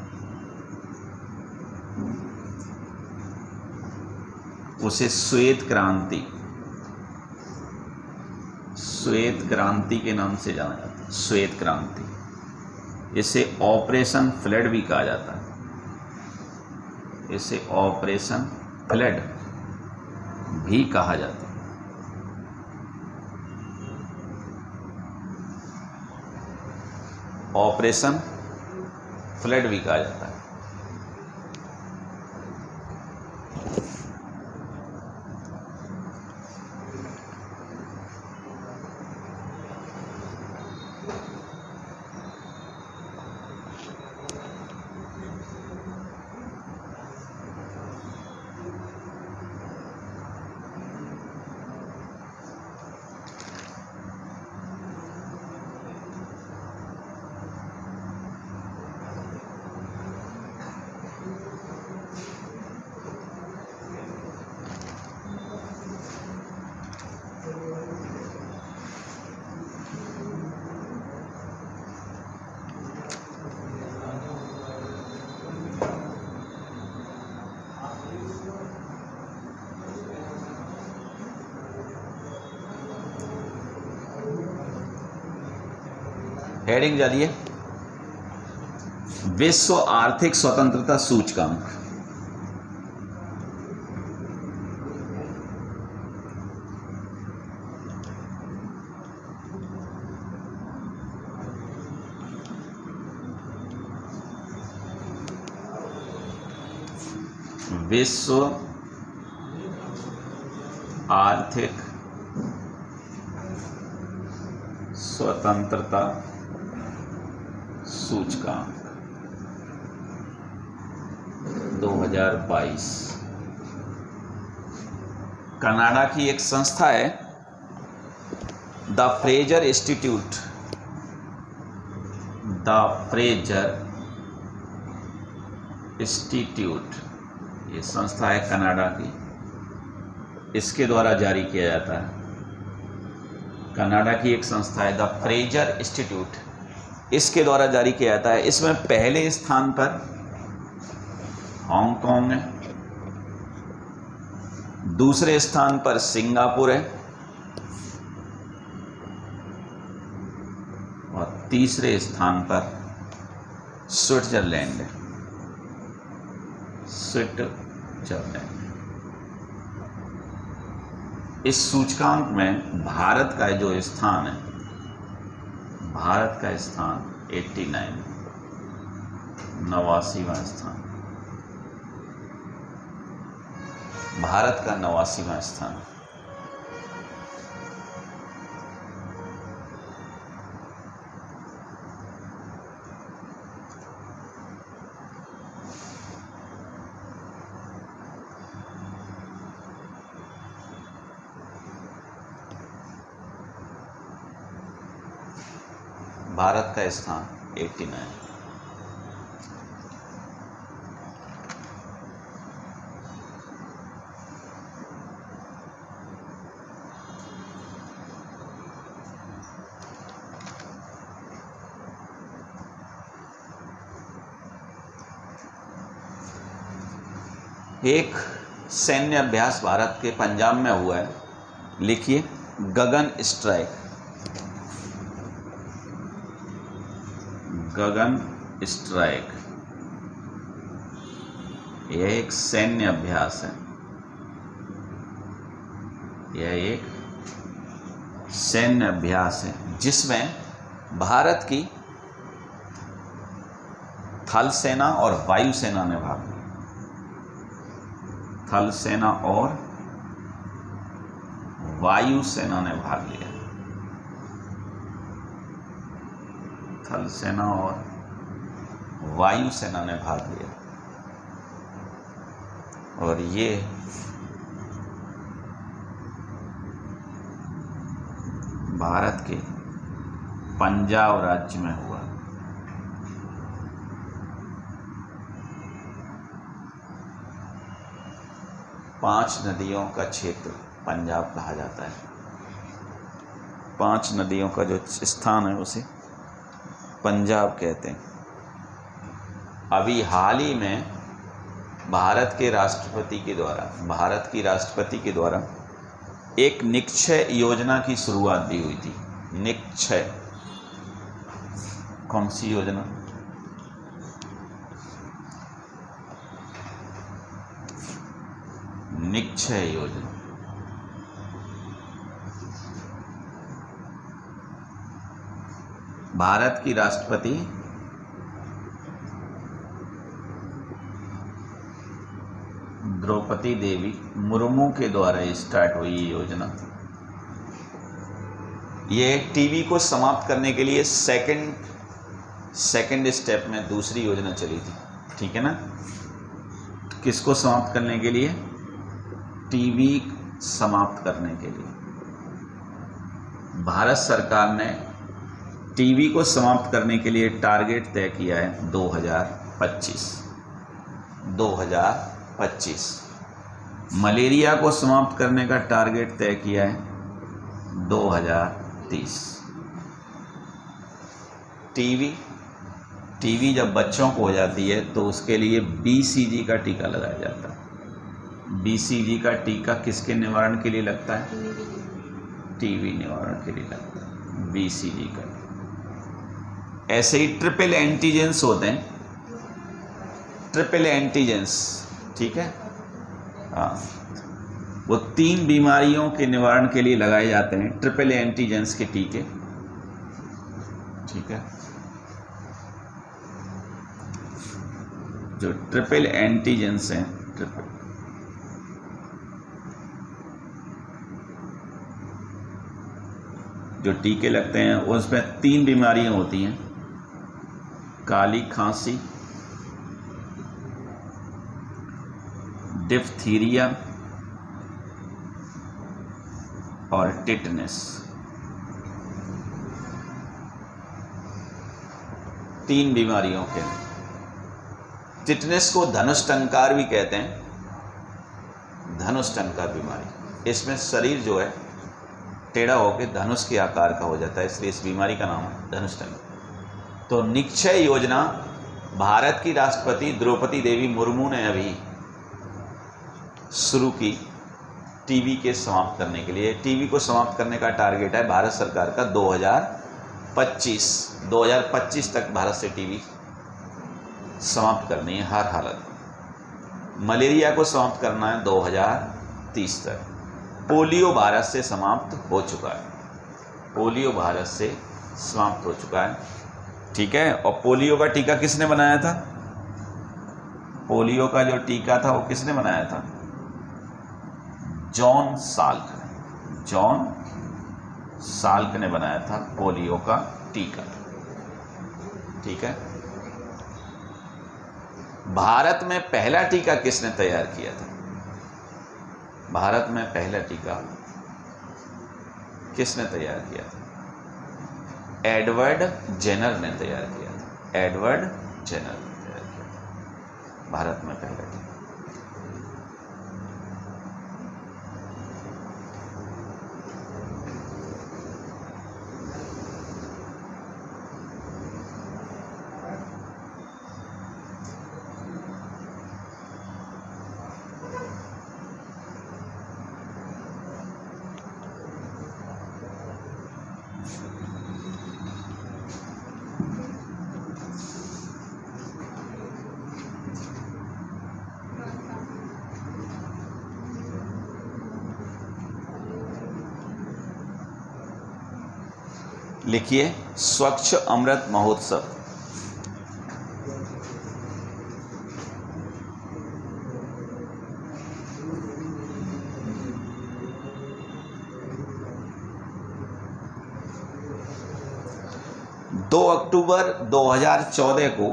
A: उसे श्वेत क्रांति के नाम से जाना जाता है। श्वेत क्रांति। इसे ऑपरेशन फ्लड भी कहा जाता है। इसे ऑपरेशन फ्लड भी कहा जाता है। ऑपरेशन फ्लड भी कहा जाता है। हेडिंग जानिए, विश्व आर्थिक स्वतंत्रता सूचकांक। विश्व आर्थिक स्वतंत्रता सूचकांक 2022। कनाडा की एक संस्था है the Fraser institute. The Fraser institute ये संस्था है कनाडा की। इसके द्वारा जारी किया जाता है। कनाडा की एक संस्था है द फ्रेजर इंस्टीट्यूट। इसके द्वारा जारी किया जाता है। इसमें पहले स्थान पर हांगकांग है, दूसरे स्थान पर सिंगापुर है और तीसरे स्थान पर स्विट्जरलैंड है। स्विट्जरलैंड। इस सूचकांक में भारत का जो स्थान है, भारत का स्थान 89, 89वां स्थान। भारत का 89वां स्थान। भारत का स्थान 89। एक सैन्य अभ्यास भारत के पंजाब में हुआ है। लिखिए, गगन स्ट्राइक। गगन स्ट्राइक यह एक सैन्य अभ्यास है। यह एक सैन्य अभ्यास है जिसमें भारत की थल सेना और वायु सेना ने भाग लिया। थल सेना और वायु सेना ने भाग लिया। थल सेना और वायु सेना ने भाग लिया और ये भारत के पंजाब राज्य में हुआ। पांच नदियों का क्षेत्र पंजाब कहा जाता है। पांच नदियों का जो स्थान है उसे पंजाब कहते हैं। अभी हाल ही में भारत की राष्ट्रपति के द्वारा एक निक्षय योजना की शुरुआत भी हुई थी। निक्षय, कौन सी योजना? निक्षय योजना। भारत की राष्ट्रपति द्रौपदी देवी मुर्मू के द्वारा स्टार्ट हुई ये योजना। ये टीबी को समाप्त करने के लिए सेकंड स्टेप में दूसरी योजना चली थी, ठीक है ना। किसको समाप्त करने के लिए? टीबी समाप्त करने के लिए भारत सरकार ने टीबी को समाप्त करने के लिए टारगेट तय किया है 2025। मलेरिया को समाप्त करने का टारगेट तय किया है 2030। टीबी जब बच्चों को हो जाती है तो उसके लिए BCG का टीका लगाया जाता है। BCG का टीका किसके निवारण के लिए लगता है? टीबी निवारण के लिए लगता है BCG का। ऐसे ही ट्रिपल एंटीजेंस होते हैं, ट्रिपल एंटीजेंस, ठीक है। हाँ, वो 3 बीमारियों के निवारण के लिए लगाए जाते हैं ट्रिपल एंटीजेंस के टीके, ठीक है। जो ट्रिपल एंटीजेंस हैं, जो टीके लगते हैं उसमें 3 बीमारियां होती हैं, काली खांसी, डिफ्थीरिया और टिटनेस। 3 बीमारियों के। टिटनेस को धनुष टंकार भी कहते हैं, धनुष टंकार बीमारी। इसमें शरीर जो है टेढ़ा होकर धनुष के आकार का हो जाता है, इसलिए इस बीमारी का नाम है धनुष टंकार। तो निक्षय योजना भारत की राष्ट्रपति द्रौपदी देवी मुर्मू ने अभी शुरू की टीबी के समाप्त करने के लिए। टीबी को समाप्त करने का टारगेट है भारत सरकार का 2025 तक भारत से टीबी समाप्त करनी है हर हालत में। मलेरिया को समाप्त करना है 2030 तक। पोलियो भारत से समाप्त हो चुका है, पोलियो भारत से समाप्त हो चुका है, ठीक है। और पोलियो का टीका किसने बनाया था? पोलियो का जो टीका था वो किसने बनाया था? जॉन साल्क ने बनाया था पोलियो का टीका, ठीक है। भारत में पहला टीका किसने तैयार किया था? भारत में पहला टीका किसने तैयार किया था? एडवर्ड जेनर ने तैयार किया था। एडवर्ड जेनर ने तैयार किया था भारत में पहला टीका। लिखिए स्वच्छ अमृत महोत्सव। दो अक्टूबर 2014 को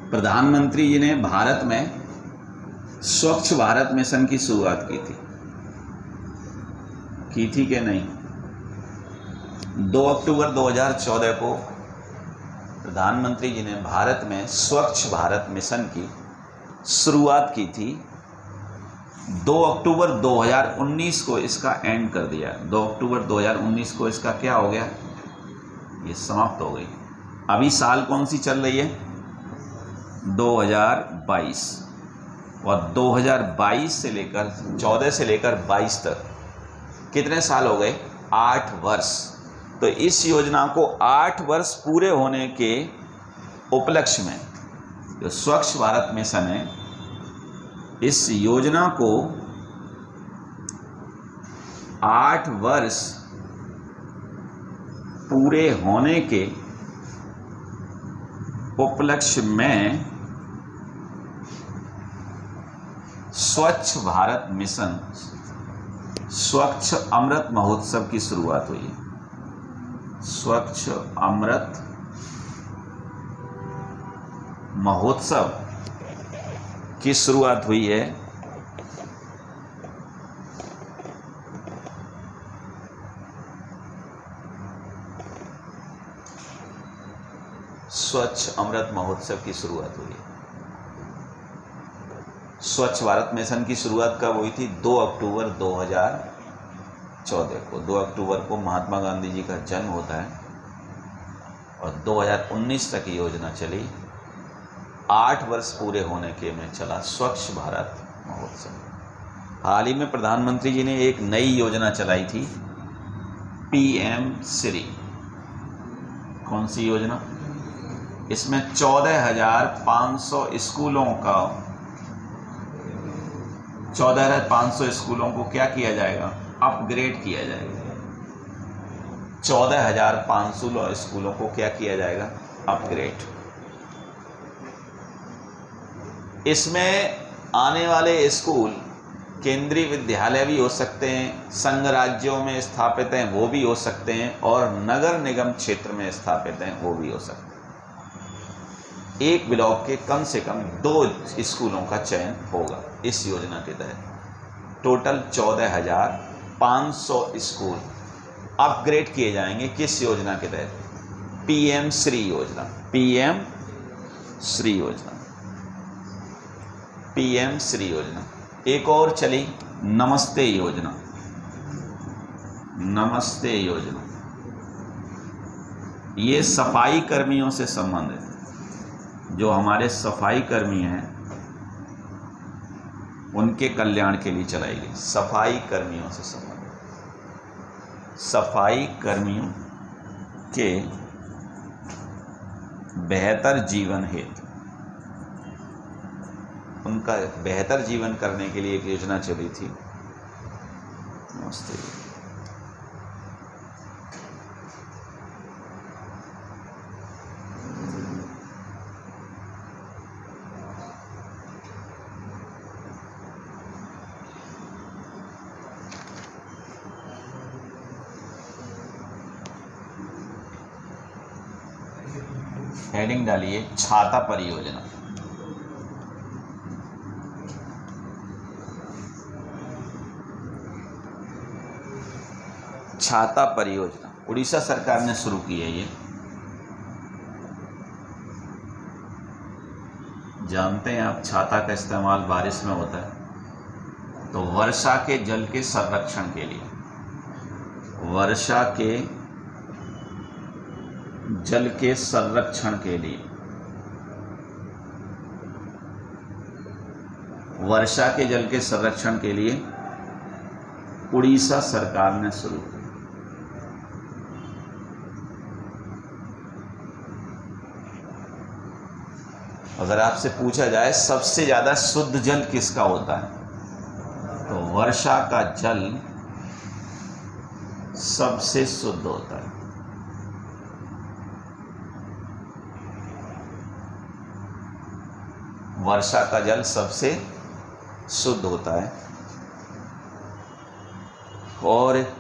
A: प्रधानमंत्री जी ने भारत में स्वच्छ भारत मिशन की शुरुआत की थी कि नहीं? 2 अक्टूबर 2014 को प्रधानमंत्री जी ने भारत में स्वच्छ भारत मिशन की शुरुआत की थी। 2 अक्टूबर 2019 को इसका एंड कर दिया। 2 अक्टूबर 2019 को इसका क्या हो गया? ये समाप्त हो गई। अभी साल कौन सी चल रही है? 2022। और 2022 से लेकर 14 से लेकर 22 तक कितने साल हो गए? 8 वर्ष। तो इस योजना को 8 वर्ष पूरे होने के उपलक्ष्य में जो स्वच्छ भारत मिशन है, इस योजना को 8 वर्ष पूरे होने के उपलक्ष्य में स्वच्छ भारत मिशन स्वच्छ अमृत महोत्सव की शुरुआत हुई है। स्वच्छ अमृत महोत्सव की शुरुआत हुई है। स्वच्छ अमृत महोत्सव की शुरुआत हुई है। स्वच्छ भारत मिशन की शुरुआत कब हुई थी? 2 अक्टूबर 2014 को। 2 अक्टूबर को महात्मा गांधी जी का जन्म होता है और 2019 तक ये योजना चली। 8 वर्ष पूरे होने के में चला स्वच्छ भारत महोत्सव। हाल ही में प्रधानमंत्री जी ने एक नई योजना चलाई थी, PM श्री। कौन सी योजना? इसमें 14,500 स्कूलों का 14,500 स्कूलों को क्या किया जाएगा? अपग्रेड किया जाएगा। 14,500 स्कूलों को क्या किया जाएगा? अपग्रेड। इसमें आने वाले स्कूल केंद्रीय विद्यालय भी हो सकते हैं, संघ राज्यों में स्थापित हैं वो भी हो सकते हैं, और नगर निगम क्षेत्र में स्थापित हैं वो भी हो सकते हैं। एक ब्लॉक के कम से कम 2 स्कूलों का चयन होगा इस योजना के तहत। टोटल 14,500 स्कूल अपग्रेड किए जाएंगे। किस योजना के तहत? PM श्री योजना। PM श्री योजना। PM श्री योजना। एक और चली नमस्ते योजना। नमस्ते योजना ये सफाई कर्मियों से संबंधित है। जो हमारे सफाई कर्मी हैं उनके कल्याण के लिए चलाई गई। सफाई कर्मियों से संबंधित, सफाई कर्मियों के बेहतर जीवन हेतु, उनका बेहतर जीवन करने के लिए एक योजना चली थी, नमस्ते। हेडिंग डालिए छाता परियोजना। छाता परियोजना उड़ीसा सरकार ने शुरू की है। ये जानते हैं आप, छाता का इस्तेमाल बारिश में होता है तो वर्षा के जल के संरक्षण के लिए, वर्षा के जल के संरक्षण के लिए, वर्षा के जल के संरक्षण के लिए उड़ीसा सरकार ने शुरू की। अगर आपसे पूछा जाए सबसे ज़्यादा शुद्ध जल किसका होता है, तो वर्षा का जल सबसे शुद्ध होता है। वर्षा का जल सबसे शुद्ध होता है। और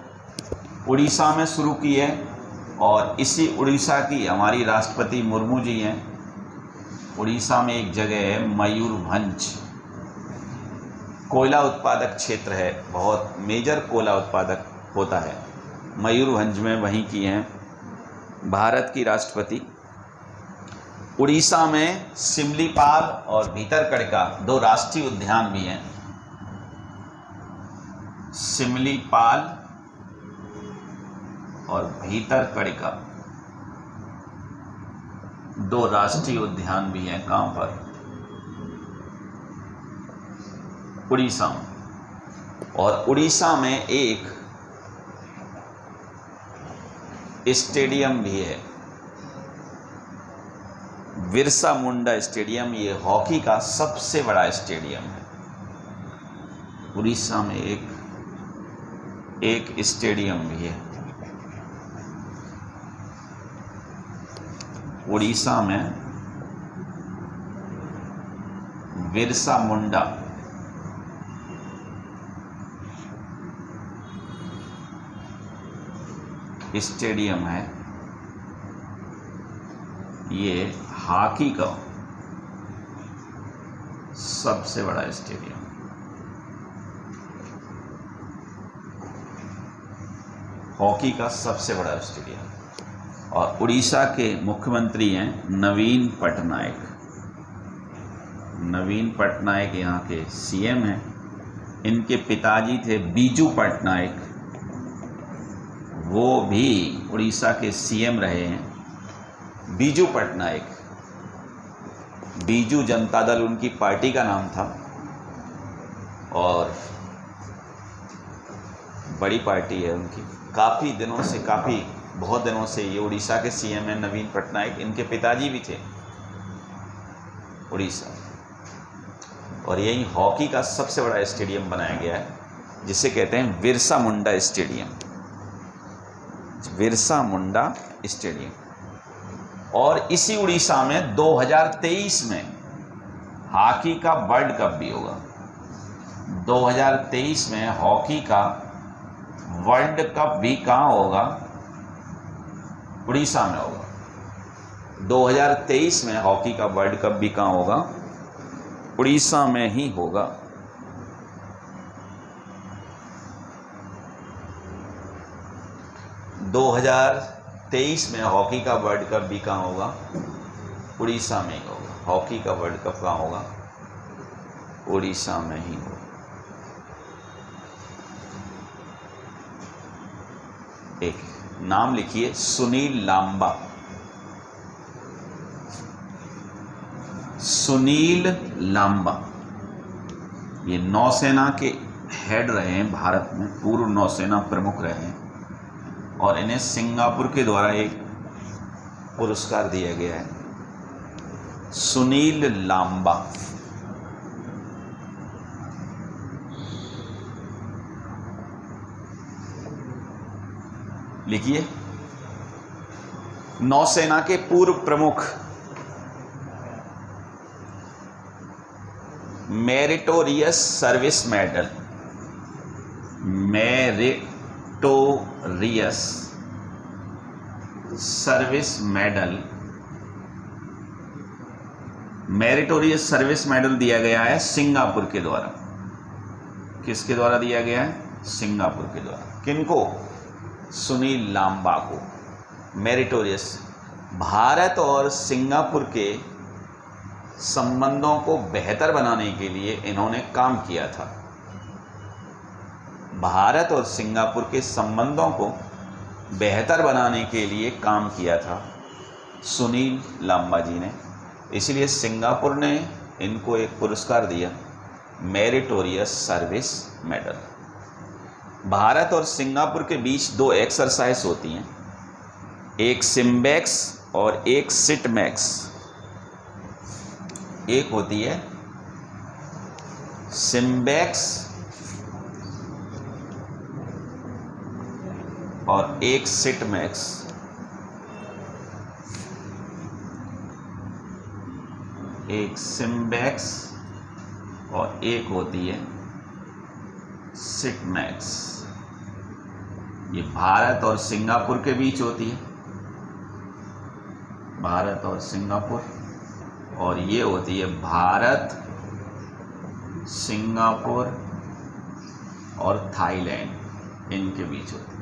A: उड़ीसा में शुरू की है, और इसी उड़ीसा की हमारी राष्ट्रपति मुर्मू जी हैं। उड़ीसा में एक जगह है मयूरभंज, कोयला उत्पादक क्षेत्र है, बहुत मेजर कोयला उत्पादक होता है मयूरभंज में, वहीं की हैं भारत की राष्ट्रपति। उड़ीसा में सिमलीपाल और भीतरकनिका दो राष्ट्रीय उद्यान भी हैं। सिमलीपाल और भीतरकनिका दो राष्ट्रीय उद्यान भी हैं। कहाँ पर? उड़ीसा में। और उड़ीसा में एक स्टेडियम भी है, बिरसा मुंडा स्टेडियम। ये हॉकी का सबसे बड़ा स्टेडियम है। उड़ीसा में एक स्टेडियम भी है। उड़ीसा में बिरसा मुंडा स्टेडियम है। ये हॉकी का सबसे बड़ा स्टेडियम। हॉकी का सबसे बड़ा स्टेडियम। और उड़ीसा के मुख्यमंत्री हैं नवीन पटनायक। नवीन पटनायक यहाँ के सीएम हैं। इनके पिताजी थे बीजू पटनायक, वो भी उड़ीसा के सीएम रहे हैं। बीजू पटनायक, बीजू जनता दल उनकी पार्टी का नाम था, और बड़ी पार्टी है उनकी। बहुत दिनों से ये उड़ीसा के सीएम हैं नवीन पटनायक। इनके पिताजी भी थे उड़ीसा। और यही हॉकी का सबसे बड़ा स्टेडियम बनाया गया है, जिसे कहते हैं बिरसा मुंडा स्टेडियम। बिरसा मुंडा स्टेडियम। और इसी उड़ीसा में 2023 में हॉकी का वर्ल्ड कप भी होगा। 2023 में हॉकी का वर्ल्ड कप भी कहाँ होगा? उड़ीसा में होगा। 2023 में हॉकी का वर्ल्ड कप भी कहाँ होगा? उड़ीसा में ही होगा। दो 2023 में हॉकी का वर्ल्ड कप भी कहाँ होगा? उड़ीसा में ही होगा। हॉकी का वर्ल्ड कप कहाँ होगा? उड़ीसा में ही होगा। एक नाम लिखिए, सुनील लांबा। सुनील लांबा ये नौसेना के हेड रहे हैं भारत में, पूर्व नौसेना प्रमुख रहे हैं। और इन्हें सिंगापुर के द्वारा एक पुरस्कार दिया गया है, सुनील लांबा। लिखिए, नौसेना के पूर्व प्रमुख, meritorious service medal, meritorious service medal, meritorious service medal दिया गया है सिंगापुर के द्वारा। किसके द्वारा दिया गया है? सिंगापुर के द्वारा। किनको? सुनील लांबा को मेरिटोरियस। भारत और सिंगापुर के संबंधों को बेहतर बनाने के लिए इन्होंने काम किया था। भारत और सिंगापुर के संबंधों को बेहतर बनाने के लिए काम किया था सुनील लांबा जी ने। इसलिए सिंगापुर ने इनको एक पुरस्कार दिया, मेरिटोरियस सर्विस मेडल। भारत और सिंगापुर के बीच दो एक्सरसाइज होती हैं, एक सिम्बैक्स और एक सिटमैक्स। एक होती है सिम्बैक्स और एक सिट मैक्स, एक सिम्बैक्स और एक होती है सिट मैक्स। ये भारत और सिंगापुर के बीच होती है, भारत और सिंगापुर, और ये होती है भारत, सिंगापुर और थाईलैंड, इनके बीच होती है।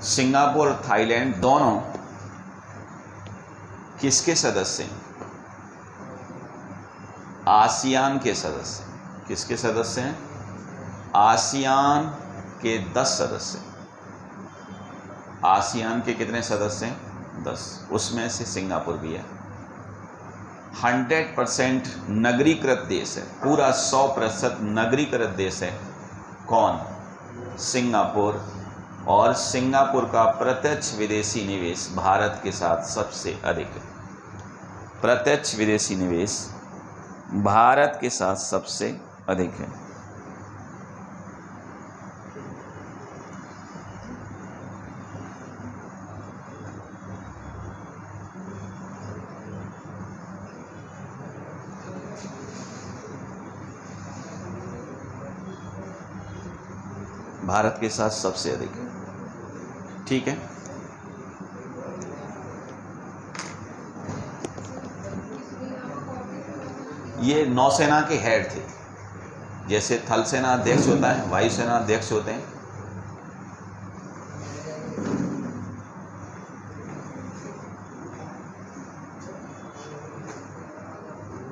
A: सिंगापुर और थाईलैंड दोनों किसके सदस्य हैं? आसियान के सदस्य। किसके सदस्य हैं? आसियान के 10 सदस्य। आसियान के कितने सदस्य हैं? 10। उसमें से सिंगापुर भी है। 100% नगरीकृत देश है, पूरा 100% नगरीकृत देश है। कौन? सिंगापुर। और सिंगापुर का प्रत्यक्ष विदेशी निवेश भारत के साथ सबसे अधिक है। प्रत्यक्ष विदेशी निवेश भारत के साथ सबसे अधिक है। भारत के साथ सबसे अधिक है। ठीक है, ये नौसेना के हेड थे। जैसे थल सेना अध्यक्ष होता है, वायुसेना अध्यक्ष होते हैं,